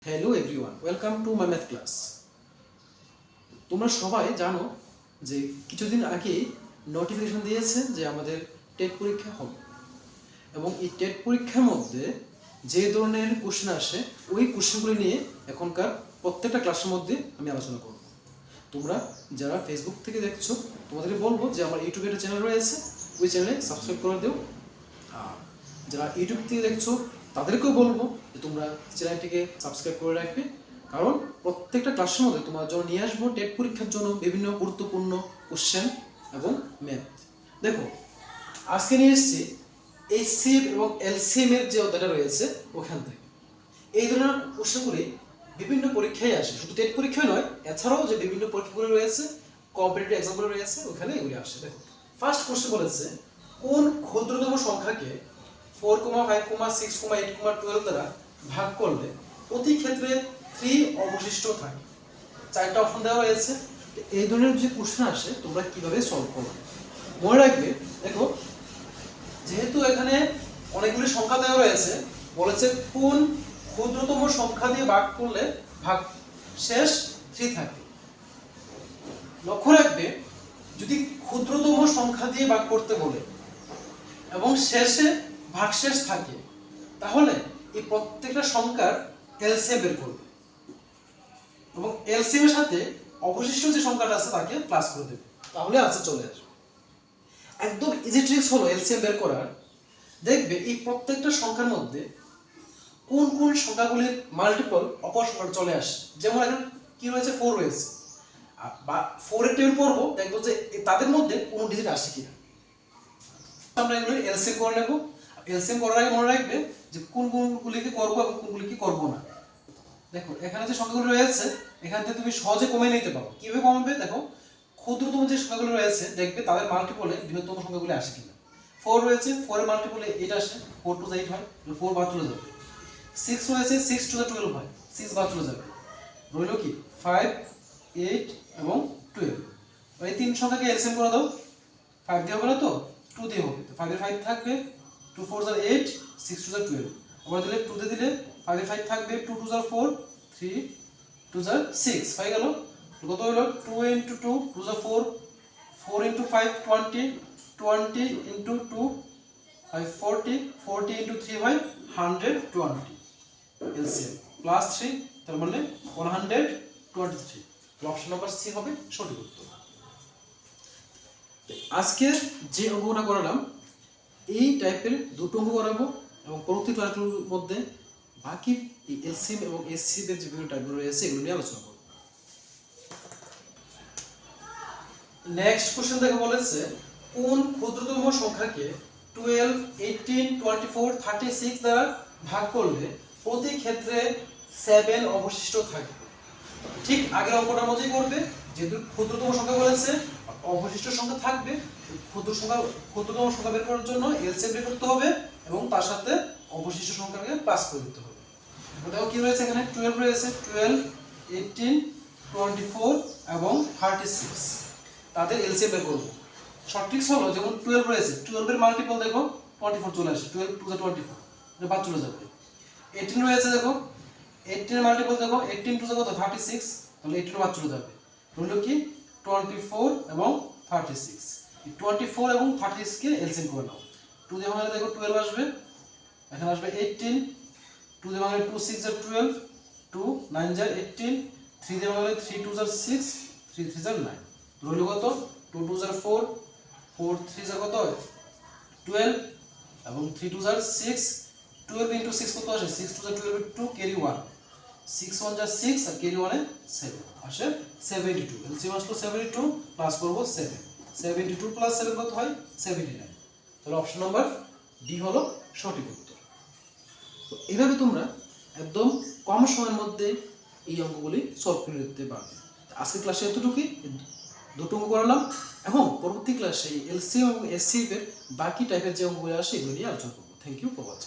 Hello everyone, welcome to my math class. তোমরা সবাই জানো যে কিছুদিন আগে নোটিফিকেশন দিয়েছে যে আমাদের টেট পরীক্ষা হবে, এবং এই টেট পরীক্ষার মধ্যে যে ধরনের কোশ্চেন আসে ওই কোশ্চেনগুলি নিয়ে এখনকার প্রত্যেকটা ক্লাসের মধ্যে আমি আলোচনা করব। তোমরা যারা ফেসবুক থেকে দেখছো তোমাদেরকে বলবো যে আমার ইউটিউবে একটা চ্যানেল রয়েছে, ওই চ্যানেলে সাবস্ক্রাইব করে দিও। আর যারা ইউটিউব থেকে দেখছো তাদেরকেও বলবো যে তোমরা চ্যানেলটিকে সাবস্ক্রাইব করে রাখবে, কারণ প্রত্যেকটা ক্লাসের মধ্যে তোমার জন্য নিয়ে আসবো টেট পরীক্ষার জন্য বিভিন্ন গুরুত্বপূর্ণ কোশ্চেন এবং ম্যাথ। দেখো, আজকে নিয়ে এসেছি এইচসিএফ এবং এলসিএম এর যে অধ্যায়টা রয়েছে ওখান থেকে। এই ধরনের কোশ্চেনগুলি বিভিন্ন পরীক্ষায় আসে, শুধু টেট পরীক্ষায় নয়, এছাড়াও যে বিভিন্ন পরীক্ষাগুলো রয়েছে, কম্পিটিটিভ এক্সামগুলো রয়েছে, ওখানে এগুলি আসে। দেখো, ফার্স্ট কোশ্চেন বলেছে কোন ক্ষুদ্রতম সংখ্যাকে 4, 5, 6, 8, 12 দ্বারা ভাগ করলে প্রতি ক্ষেত্রে 3 অবশিষ্ট থাকে। চারটা অপশন দেওয়া রয়েছে। এই ধরনের যে কোশ্চেন আসে তোমরা কিভাবে সলভ করবে মনে রাখবে। দেখো, যেহেতু এখানে অনেকগুলি সংখ্যা দেওয়া রয়েছে, বলেছে কোন ক্ষুদ্রতম সংখ্যা দিয়ে ভাগ করলে ভাগ শেষ 3 থাকে। লক্ষ্য রাখবে, যদি ক্ষুদ্রতম সংখ্যা দিয়ে ভাগ করতে বলে এবং শেষে ভাগশেষ থাকে, তাহলে এই প্রত্যেকটা সংখ্যার এলসিএম বের করবে এবং এলসিএম এর সাথে অবশিষ্ট যে সংখ্যাটা আছে তাকে প্লাস করে দেবে, তাহলে আনসার চলে আসবে। একদম ইজি ট্রিক্স হলো এলসিএম বের করার। দেখবে এই প্রত্যেকটা সংখ্যার মধ্যে কোন কোন সংখ্যাগুলির মাল্টিপল অপর সংখ্যাটা চলে আসে। যেমন এখন কি রয়েছে, 4 রয়েছে, বা 4 এর টেবিল পড়বো, দেখবো যে তাদের মধ্যে কোনো ডিজিট আসে কিনা। আমরা এগুলো এলসিএম করে নেব। এলসিএম করার আগে মনে রাখবে যে কোন কোনগুলিকে করবো এবং কোনগুলিকে করবো না। দেখো, এখানে যে সংখ্যাগুলো রয়েছে এখান থেকে তুমি সহজে কমে নিতে পারো। কিভাবে কমাবে? দেখো, ক্ষুদ্রতম যে সংখ্যাগুলো রয়েছে দেখবে তাদের মাল্টিপলে বৃহত্তম সংখ্যাগুলো আসে কিনা। 4 রয়েছে, 4 এর মাল্টিপলে 8 আসে, 4 2 8 হয়, 4 বাদ চলে যাবে। 6 রয়েছে, 6 2 12 হয়, 6 বাদ চলে যাবে। রইল কি 5, 8 এবং 12। এই তিন সংখ্যাকে এলসিএম করে দাও। 5 দিয়ে হবে না তো, 2 দিয়ে হবে। তো 5 এর 5 থাকবে, 2 4 8, 6 2 12। আবার দিলে 2 দিয়ে দিলে 5 এর 5 থাকবে, 2 2 4, 3 2 6 হয়ে গেল। কত হলো? 2 into 2, 2 4, 4 into 5 20, 20 into 2 40, 40 into 3 হয় 120। এলসিএম প্লাস 3, তার মানে 123। অপশন নাম্বার সি হবে সঠিক উত্তর। আজকে যে অঙ্কটা করালাম এই টাইপের দুটো অঙ্ক করাবো, এবং পরবর্তী ক্লাসগুলোর মধ্যে বাকি এলসিএম এবং এসসিএম এর যে বিভিন্ন টাইপগুলো রয়েছে এগুলো নিয়ে আলোচনা করব। নেক্সট কোশ্চেন দেখে বলেছে কোন ক্ষুদ্রতম সংখ্যাকে 12, 18, 24, 36 দ্বারা ভাগ করলে প্রতি ক্ষেত্রে 7 অবশিষ্ট থাকবে। ঠিক আগের অঙ্কটার মতোই করবে, যেহেতু ক্ষুদ্রতম সংখ্যা বলেছে অবশিষ্ট সংখ্যা থাকবে। ক্ষুদ্রতম সংখ্যা বের করার জন্য এলসিএম বের করতে হবে এবং তার সাথে অবশিষ্ট সংখ্যাকে প্লাস করে দিতে হবে। দেখো কি রয়েছে এখানে, 12 রয়েছে, 12, 18, 24 এবং 36, তাদের এলসিএম বের করব। শর্ট ট্রিক্স হলো, যেমন 12 রয়েছে, 12 এর মাল্টিপল দেখো 24 চলে আসে, 12 2 24, এটা বাদ চলে যাবে। 18 রয়েছে, দেখো 18 এর মাল্টিপল দেখো, 18 2 কত 36, তাহলে 18 বাদ চলে যাবে। হলো কি 24 এবং 36। এই 24 এবং 36 কে এলসিএম করে নাও। 2 দিয়ে ভাঙলে দেখো 12 আসবে, এখানে আসবে 18, 2 দিয়ে ভাঙলে 2 6 আর 12, 2 9 আর 18, 3 দিয়ে ভাঙলে 3 2 আর 6, 3 3 আর 9। রইল কত 2 2 আর 4, 4 3 আর কত 12 এবং 3 2 আর 6, 12 into 6 কত আসে, 6 2 আর 12 2 ক্যারি 1, 6 1 যা 6 আর ক্যারি 1 এ 7 আসে 72। এলসিএম আসলো 72, প্লাস করব 7, 72 প্লাস 7 কত হয় 79। তাহলে অপশন নাম্বার ডি হলো সঠিক উত্তর। তো এইভাবে তোমরা একদম কম সময়ের মধ্যে এই অঙ্কগুলি সলভ করে দিতে পারবে। আজকের ক্লাসে এতটুকুই, দুটো অঙ্ক করালাম, এবং পরবর্তী ক্লাসে এলসিএম এবং এসসিএম এর বাকি টাইপের যে অঙ্কগুলো আসে এগুলো নিয়ে আলোচনা করবো। Thank you for watching.